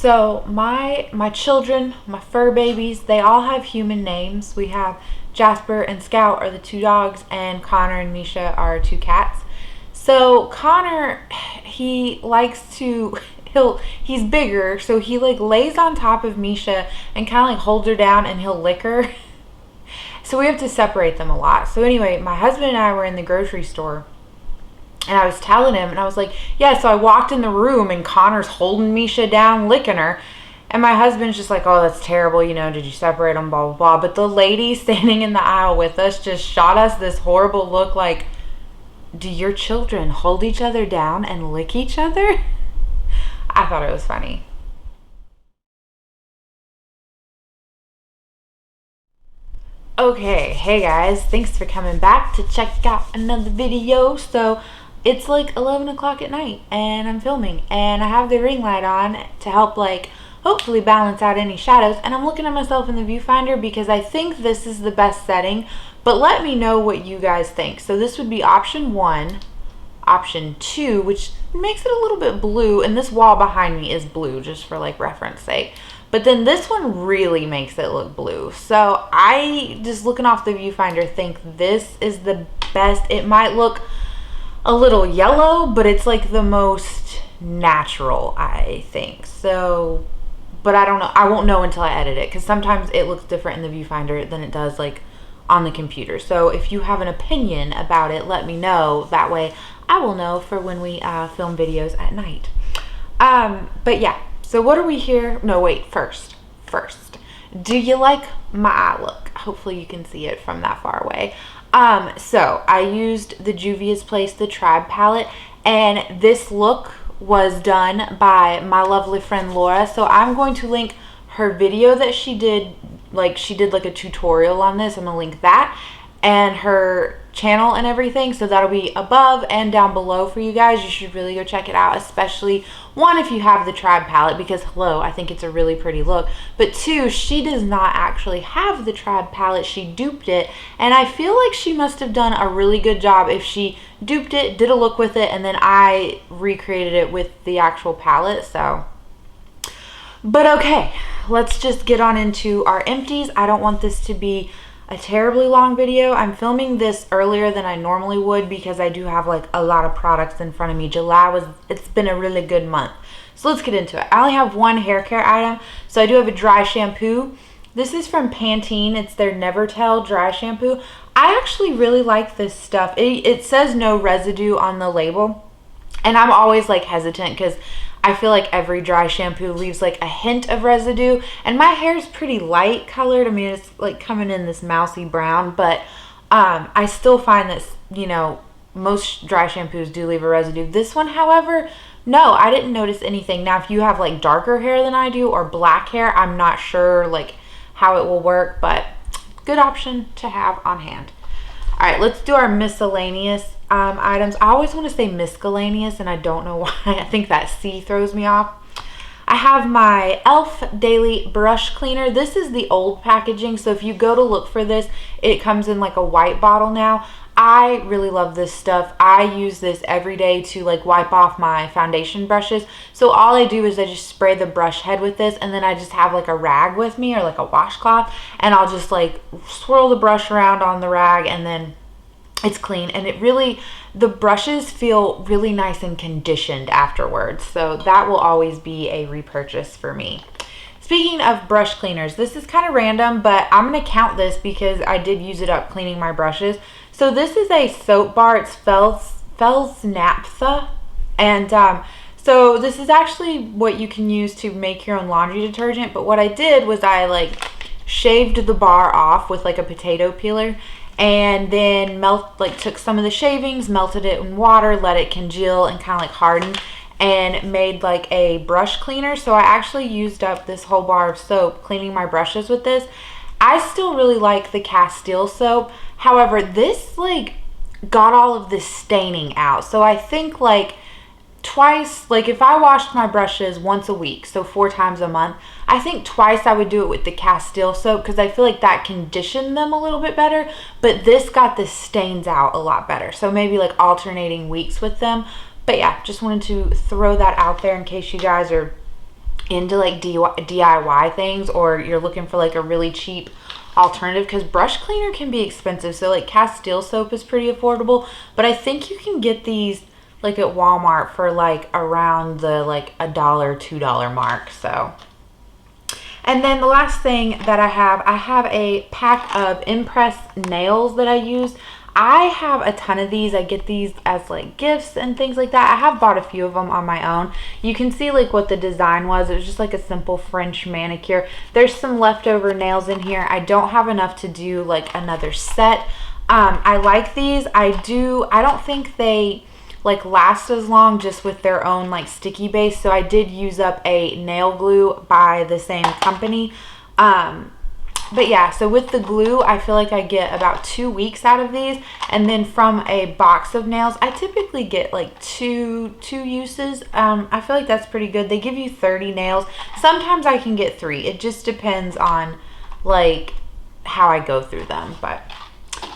So my children, my fur babies, they all have human names. We have Jasper and Scout are the 2 dogs, and Connor and Misha are 2 cats. So Connor, he likes to he's bigger, so he like lays on top of Misha and kind of like holds her down, and he'll lick her. So we have to separate them a lot. So anyway, my husband and I were in the grocery store, and I was telling him, and I was like, yeah, so I walked in the room and Connor's holding Misha down, licking her. And my husband's just like, oh, that's terrible, you know, did you separate them, blah, blah, blah. But the lady standing in the aisle with us just shot us this horrible look like, do your children hold each other down and lick each other? I thought it was funny. Okay, hey guys, thanks for coming back to check out another video. So it's like 11 o'clock at night and I'm filming, and I have the ring light on to help like hopefully balance out any shadows, and I'm looking at myself in the viewfinder because I think this is the best setting, but let me know what you guys think. So this would be option 1. Option 2, which makes it a little bit blue, and this wall behind me is blue just for like reference sake, but then this one really makes it look blue. So I, just looking off the viewfinder, think this is the best. It might look a little yellow, but it's like the most natural, I think. So, but I don't know, I won't know until I edit it, because sometimes it looks different in the viewfinder than it does like on the computer. So if you have an opinion about it, let me know. That way I will know for when we film videos at night. But yeah, so what are we here? No, wait, first, do you like my eye look? Hopefully you can see it from that far away. So I used the Juvia's Place, the Tribe palette, and this look was done by my lovely friend Laura. So I'm going to link her video that she did like a tutorial on this. I'm gonna link that and her channel and everything, so that'll be above and down below for you guys. You should really go check it out, especially 1, if you have the Tribe palette, because hello, I think it's a really pretty look, but 2, she does not actually have the Tribe palette. She duped it, and I feel like she must have done a really good job if she duped it, did a look with it, and then I recreated it with the actual palette. So, but okay, let's just get on into our empties. I don't want this to be a terribly long video. I'm filming this earlier than I normally would because I do have like a lot of products in front of me. It's been a really good month. So let's get into it. I only have 1 hair care item. So I do have a dry shampoo. This is from Pantene. It's their Never Tell dry shampoo. I actually really like this stuff. It says no residue on the label, and I'm always like hesitant because I feel like every dry shampoo leaves like a hint of residue, and my hair is pretty light colored. I mean, it's like coming in this mousy brown, but I still find that, you know, most dry shampoos do leave a residue. This one, however, no, I didn't notice anything. Now, if you have like darker hair than I do or black hair, I'm not sure like how it will work, but good option to have on hand. All right, let's do our miscellaneous items. I always want to say miscellaneous, and I don't know why. I think that C throws me off. I have my e.l.f. Daily Brush Cleaner. This is the old packaging, so if you go to look for this, it comes in like a white bottle now. I really love this stuff. I use this every day to like wipe off my foundation brushes. So all I do is I just spray the brush head with this, and then I just have like a rag with me or like a washcloth, and I'll just like swirl the brush around on the rag, and then it's clean. And it really, the brushes feel really nice and conditioned afterwards. So that will always be a repurchase for me. Speaking of brush cleaners, this is kind of random, but I'm going to count this because I did use it up cleaning my brushes. So this is a soap bar. It's Fels Naphtha. And so this is actually what you can use to make your own laundry detergent. But what I did was I like shaved the bar off with like a potato peeler, and then took some of the shavings, melted it in water, let it congeal and kind of like harden, and made like a brush cleaner. So I actually used up this whole bar of soap cleaning my brushes with this. I still really like the Castile soap. However, this like got all of this staining out. So I think like twice, like if I washed my brushes once a week, so 4 times a month, I think twice I would do it with the Castile soap because I feel like that conditioned them a little bit better, but this got the stains out a lot better. So maybe like alternating weeks with them. But yeah, just wanted to throw that out there in case you guys are into like DIY things, or you're looking for like a really cheap alternative, because brush cleaner can be expensive. So like Castile soap is pretty affordable, but I think you can get these like at Walmart for like around the like $1, $2 mark. So, and then the last thing that I have a pack of impressed nails that I use. I have a ton of these. I get these as like gifts and things like that. I have bought a few of them on my own. You can see like what the design was. It was just like a simple French manicure. There's some leftover nails in here. I don't have enough to do like another set. I like these. I don't think they like last as long just with their own like sticky base. So I did use up a nail glue by the same company. But yeah, so with the glue, I feel like I get about 2 weeks out of these. And then from a box of nails, I typically get like two uses. I feel like that's pretty good. They give you 30 nails. Sometimes I can get 3. It just depends on like how I go through them. But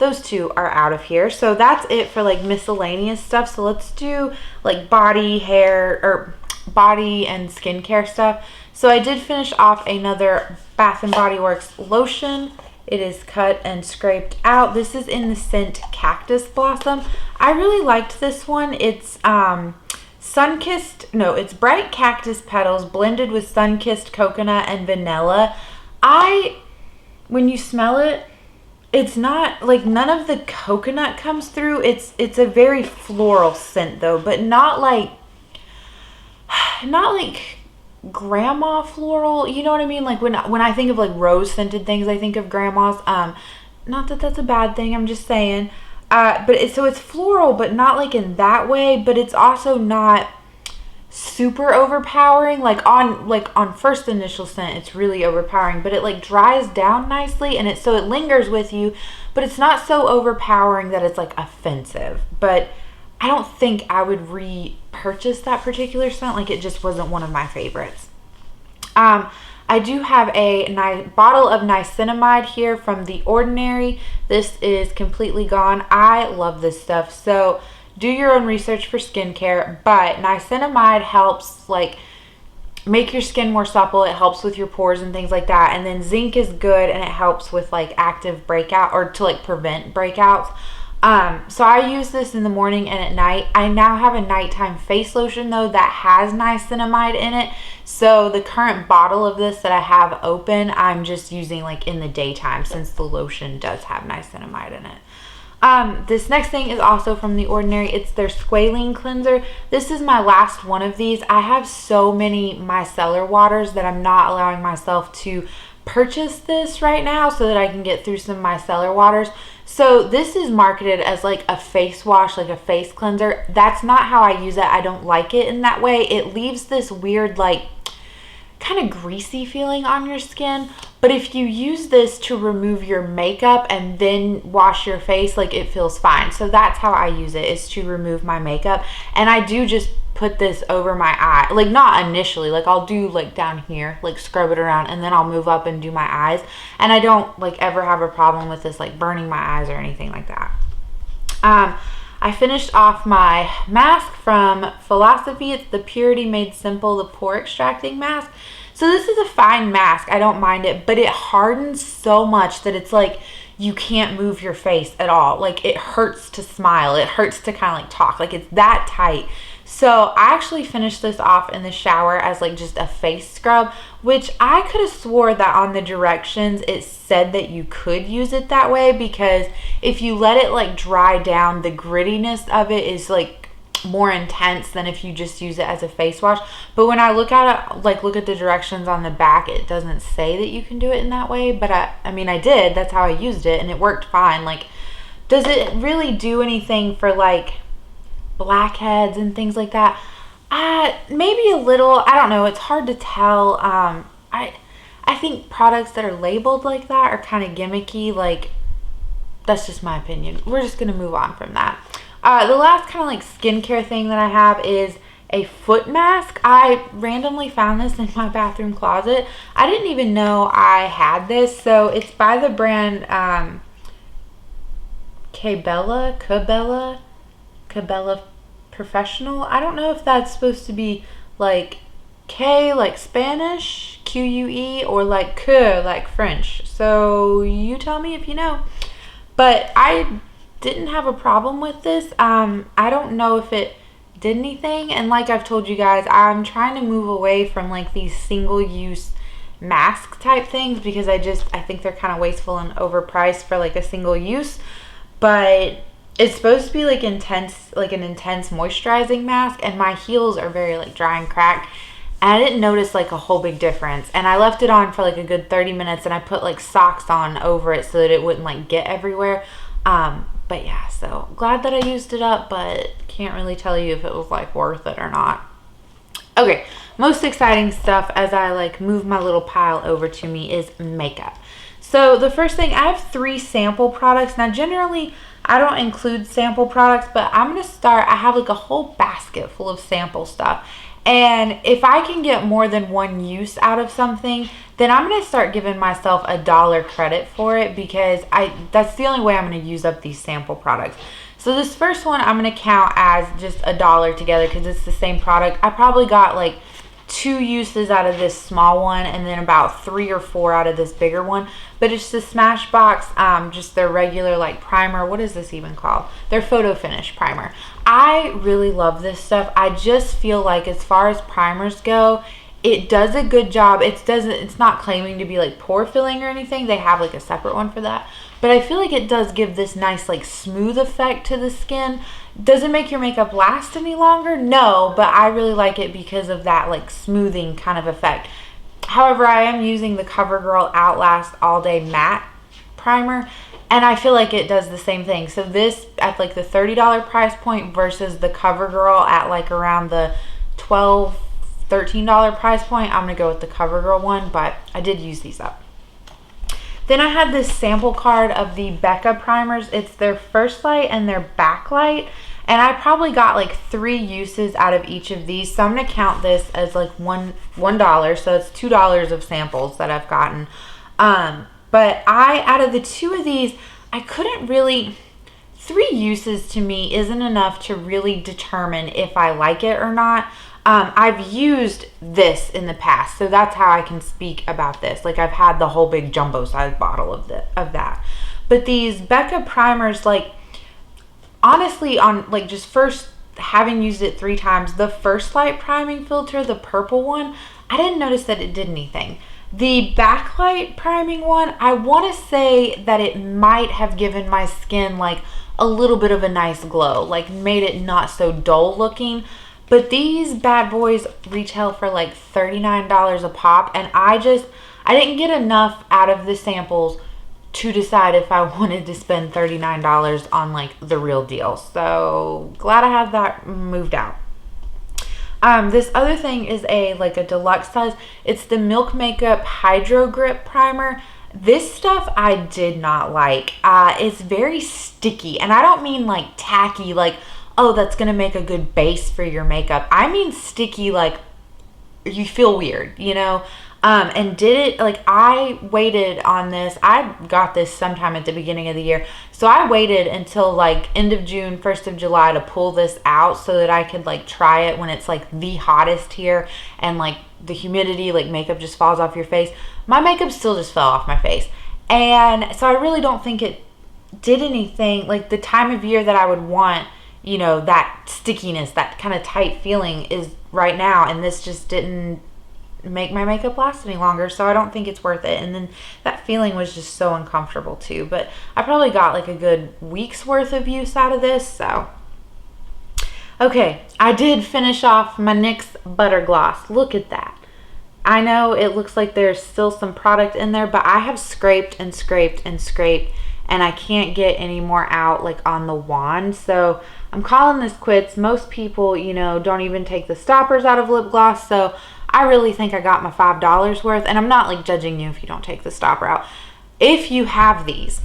those 2 are out of here. So that's it for like miscellaneous stuff. So let's do like body, hair, or body and skincare stuff. So I did finish off another Bath & Body Works lotion. It is cut and scraped out. This is in the scent Cactus Blossom. I really liked this one. It's it's bright cactus petals blended with sun-kissed coconut and vanilla. When you smell it, it's not like, none of the coconut comes through. It's a very floral scent though, but not like grandma floral, you know what I mean? Like when I think of like rose scented things, I think of grandma's. Not that that's a bad thing, I'm just saying. But it's floral, but not like in that way. But it's also not super overpowering. Like on first initial scent, it's really overpowering, but it like dries down nicely, and so it lingers with you, but it's not so overpowering that it's like offensive. But I don't think I would repurchase that particular scent. Like it just wasn't one of my favorites. I do have a nice bottle of niacinamide here from The Ordinary. This is completely gone. I love this stuff. So do your own research for skincare, but niacinamide helps like make your skin more supple. It helps with your pores and things like that. And then zinc is good, and it helps with like active breakout, or to like prevent breakouts. So I use this in the morning and at night. I now have a nighttime face lotion though that has niacinamide in it. So the current bottle of this that I have open, I'm just using like in the daytime, since the lotion does have niacinamide in it. This next thing is also from The Ordinary. It's their squalene cleanser. This is my last one of these. I have so many micellar waters that I'm not allowing myself to purchase this right now so that I can get through some micellar waters. So this is marketed as like a face wash, like a face cleanser. That's not how I use it. I don't like it in that way. It leaves this weird like kind of greasy feeling on your skin. But if you use this to remove your makeup and then wash your face, like it feels fine. So that's how I use it, is to remove my makeup. And I do just put this over my eye, like not initially, like I'll do like down here, like scrub it around, and then I'll move up and do my eyes. And I don't like ever have a problem with this like burning my eyes or anything like that. I finished off my mask from Philosophy. It's the Purity Made Simple, the pore extracting mask. So this is a fine mask. I don't mind it, but it hardens so much that it's like you can't move your face at all. Like it hurts to smile. It hurts to kind of like talk. Like it's that tight. So I actually finished this off in the shower as like just a face scrub, which I could have swore that on the directions it said that you could use it that way, because if you let it like dry down, the grittiness of it is like more intense than if you just use it as a face wash. But when I look at it, like look at the directions on the back, it doesn't say that you can do it in that way. But I mean I did. That's how I used it, and it worked fine. Like, does it really do anything for like blackheads and things like that? Maybe a little. I don't know. It's hard to tell. I think products that are labeled like that are kind of gimmicky. Like, that's just my opinion. We're just gonna move on from that. The last kind of like skincare thing that I have is a foot mask. I randomly found this in my bathroom closet. I didn't even know I had this. So it's by the brand Cabela Professional. I don't know if that's supposed to be like K like Spanish, Q-U-E, or like que like French. So you tell me if you know. But I didn't have a problem with this. I don't know if it did anything. And like I've told you guys, I'm trying to move away from like these single-use mask type things because I think they're kind of wasteful and overpriced for like a single use. But it's supposed to be like an intense moisturizing mask, and my heels are very like dry and cracked. And I didn't notice like a whole big difference. And I left it on for like a good 30 minutes, and I put like socks on over it so that it wouldn't like get everywhere. But yeah, so glad that I used it up, but can't really tell you if it was like worth it or not. Okay, most exciting stuff as I like move my little pile over to me is makeup. So the first thing, I have 3 sample products. Now generally I don't include sample products, but I'm gonna start, I have like a whole basket full of sample stuff. And if I can get more than one use out of something, then I'm going to start giving myself $1 credit for it, because that's the only way I'm going to use up these sample products. So this first one I'm going to count as just $1 together because it's the same product. I probably got like 2 uses out of this small one and then about 3 or 4 out of this bigger one. But it's the Smashbox, just their regular like primer. What is this even called? Their photo finish primer. I really love this stuff. I just feel like as far as primers go, it does a good job. It's not claiming to be like pore filling or anything. They have like a separate one for that. But I feel like it does give this nice like smooth effect to the skin. Does it make your makeup last any longer? No, but I really like it because of that like smoothing kind of effect. However, I am using the CoverGirl Outlast All Day Matte Primer, and I feel like it does the same thing. So this at like the $30 price point versus the CoverGirl at like around the $12, $13 price point, I'm going to go with the CoverGirl one, but I did use these up. Then I had this sample card of the Becca primers. It's their First Light and their Backlight. And I probably got like 3 uses out of each of these. So I'm going to count this as like $1. So it's $2 of samples that I've gotten. But out of the 2 of these, I couldn't really, 3 uses to me isn't enough to really determine if I like it or not. I've used this in the past, so that's how I can speak about this. Like I've had the whole big jumbo size bottle of that. But these Becca primers, like honestly, on like just first having used it 3 times, the First Light priming filter, the purple one, I didn't notice that it did anything. The Backlight priming one, I want to say that it might have given my skin like a little bit of a nice glow, like made it not so dull looking. But these bad boys retail for like $39 a pop, and I didn't get enough out of the samples to decide if I wanted to spend $39 on like the real deal. So glad I had that moved out. This other thing is a deluxe size. It's the Milk Makeup Hydro Grip Primer. This stuff I did not like. It's very sticky, and I don't mean like tacky, like, oh, that's gonna make a good base for your makeup. I mean sticky, like you feel weird, you know? And did it, like I waited on this. I got this sometime at the beginning of the year. So I waited until like end of June, 1st of July to pull this out so that I could like try it when it's like the hottest here and like the humidity, like makeup just falls off your face. My makeup still just fell off my face. And so I really don't think it did anything. Like the time of year that I would want, you know, that stickiness, that kind of tight feeling is right now, and this just didn't make my makeup last any longer, so I don't think it's worth it. And then that feeling was just so uncomfortable too, but I probably got like a good week's worth of use out of this. So okay, I did finish off my NYX Butter Gloss. Look at that. I know it looks like there's still some product in there, but I have scraped and scraped and scraped, and I can't get any more out like on the wand. So I'm calling this quits. Most people, you know, don't even take the stoppers out of lip gloss. So I really think I got my $5 worth. And I'm not like judging you if you don't take the stopper out. If you have these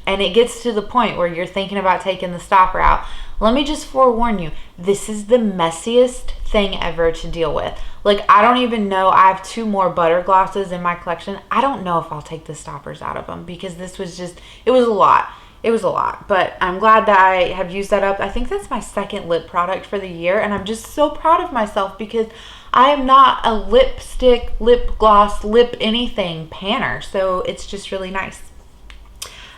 and it gets to the point where you're thinking about taking the stopper out, let me just forewarn you, this is the messiest thing ever to deal with. Like, I don't even know, I have 2 more butter glosses in my collection. I don't know if I'll take the stoppers out of them because this was just, it was a lot. It was a lot, but I'm glad that I have used that up. I think that's my 2nd lip product for the year, and I'm just so proud of myself because I am not a lipstick, lip gloss, lip anything panner, so it's just really nice.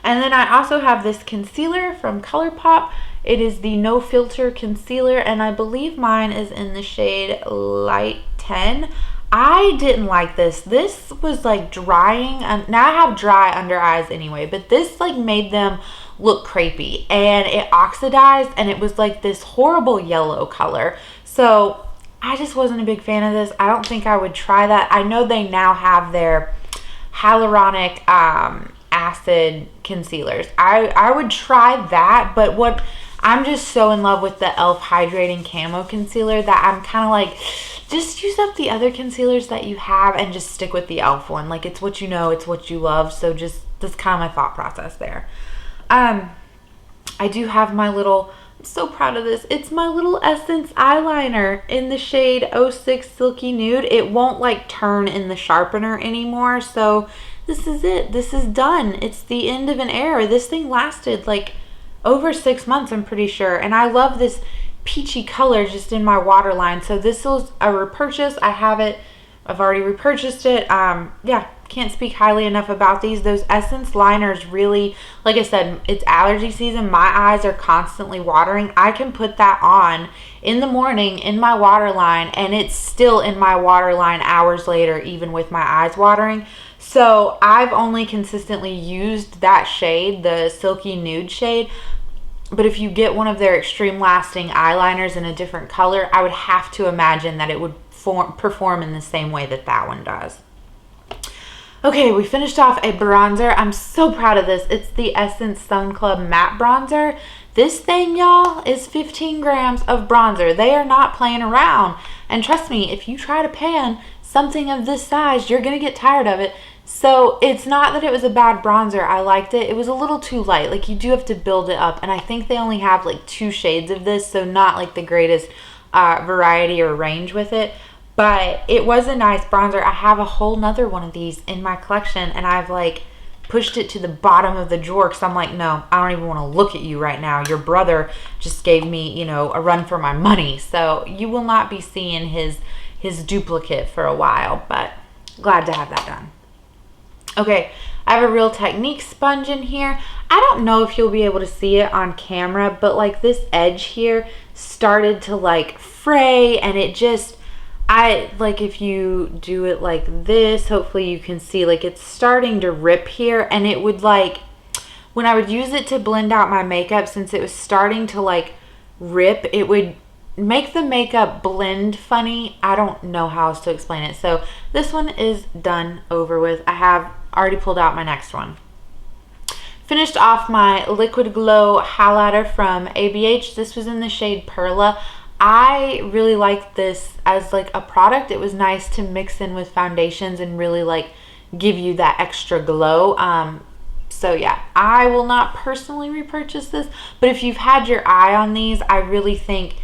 And then I also have this concealer from ColourPop. It is the No Filter Concealer, and I believe mine is in the shade Light 10. I didn't like this. This was like drying. Now I have dry under eyes anyway, but this like made them look crepey, and it oxidized, and it was like this horrible yellow color. So I just wasn't a big fan of this. I don't think I would try that. I know they now have their hyaluronic acid concealers. I would try that, but what I'm just so in love with the e.l.f. Hydrating Camo Concealer that I'm kind of like, just use up the other concealers that you have and just stick with the e.l.f. one. Like, it's what you know, it's what you love. So just, that's kind of my thought process there. I do have my little, I'm so proud of this. It's my little Essence eyeliner in the shade 06 Silky Nude. It won't like turn in the sharpener anymore. So this is it. This is done. It's the end of an era. This thing lasted like over 6 months, I'm pretty sure. And I love this peachy color just in my waterline. So this was a repurchase. I have it. I've already repurchased it. Yeah, can't speak highly enough about these. Those Essence liners really, like I said, it's allergy season. My eyes are constantly watering. I can put that on in the morning in my waterline, and it's still in my waterline hours later, even with my eyes watering. So I've only consistently used that shade, the Silky Nude shade. But if you get one of their extreme lasting eyeliners in a different color, I would have to imagine that it would perform in the same way that that one does. Okay, we finished off a bronzer. I'm so proud of this. It's the Essence Sun Club Matte Bronzer. This thing, y'all, is 15 grams of bronzer. They are not playing around. And trust me, if you try to pan something of this size, you're going to get tired of it. So it's not that it was a bad bronzer. I liked it. It was a little too light. Like, you do have to build it up. And I think they only have like 2 shades of this, so not like the greatest variety or range with it. But it was a nice bronzer. I have a whole nother one of these in my collection, and I've like pushed it to the bottom of the drawer because I'm like, no, I don't even want to look at you right now. Your brother just gave me, you know, a run for my money. So you will not be seeing his duplicate for a while, but glad to have that done. Okay, I have a Real Technique sponge in here. I don't know if you'll be able to see it on camera, but like this edge here started to like fray, and it just, like if you do it like this, hopefully you can see like it's starting to rip here, and it would like, when I would use it to blend out my makeup, since it was starting to like rip, it would make the makeup blend funny. I don't know how else to explain it. So this one is done, over with. I have already pulled out my next one. Finished off my Liquid Glow highlighter from ABH. This was in the shade Perla. I really liked this as like a product. It was nice to mix in with foundations and really like give you that extra glow. So yeah, I will not personally repurchase this, but if you've had your eye on these, I really think,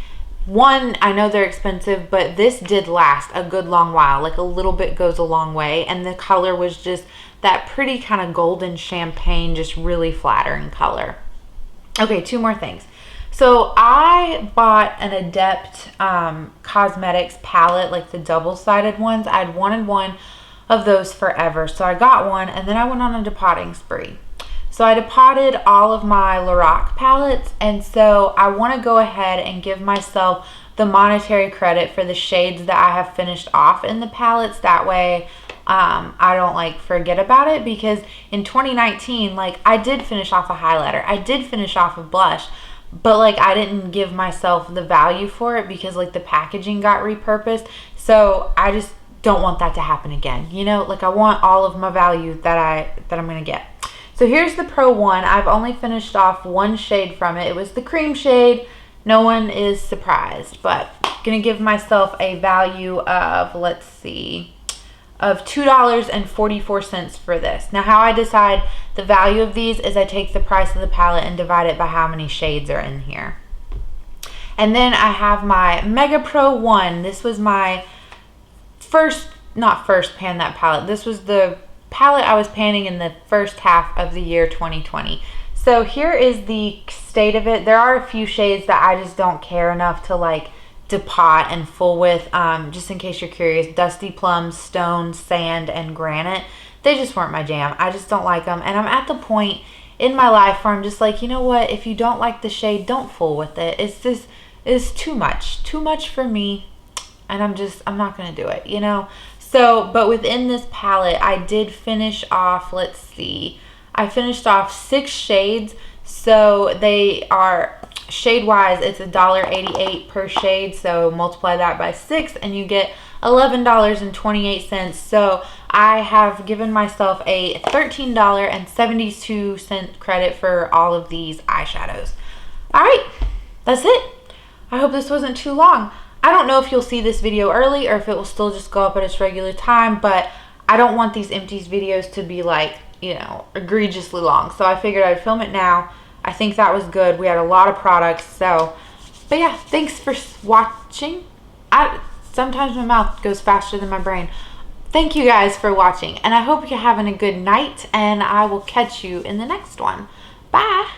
one, I know they're expensive, but this did last a good long while. Like, a little bit goes a long way, and the color was just that pretty kind of golden champagne, just really flattering color. Okay, 2 more things. So I bought an Adept Cosmetics palette, like the double-sided ones. I'd wanted one of those forever, so I got one, and then I went on a depotting spree. So I depotted all of my Lorac palettes, and so I want to go ahead and give myself the monetary credit for the shades that I have finished off in the palettes. That way I don't like forget about it, because in 2019, like, I did finish off a highlighter, I did finish off a blush, but like I didn't give myself the value for it because like the packaging got repurposed. So I just don't want that to happen again. You know, like I want all of my value that I'm gonna get. So here's the Pro 1. I've only finished off 1 shade from it. It was the cream shade. No one is surprised, but I'm gonna give myself a value of, let's see, of $2.44 for this. Now, how I decide the value of these is I take the price of the palette and divide it by how many shades are in here. And then I have my Mega Pro 1. This was my not first pan that palette. This was the palette I was panning in the first half of the year 2020. So here is the state of it. There are a few shades that I just don't care enough to like depot and full width. Just in case you're curious, Dusty Plum, Stone, Sand, and Granite. They just weren't my jam. I just don't like them. And I'm at the point in my life where I'm just like, you know what? If you don't like the shade, don't fool with it. It's too much for me. And I'm not going to do it, you know? So, but within this palette, I did finish off, let's see, I finished off 6 shades. So they are, shade-wise, it's $1.88 per shade. So multiply that by 6 and you get $11.28. So I have given myself a $13.72 credit for all of these eyeshadows. All right, that's it. I hope this wasn't too long. I don't know if you'll see this video early or if it will still just go up at its regular time, but I don't want these Empties videos to be like, you know, egregiously long. So I figured I'd film it now. I think that was good. We had a lot of products. So, but yeah, thanks for watching. Sometimes my mouth goes faster than my brain. Thank you guys for watching, and I hope you're having a good night, and I will catch you in the next one. Bye.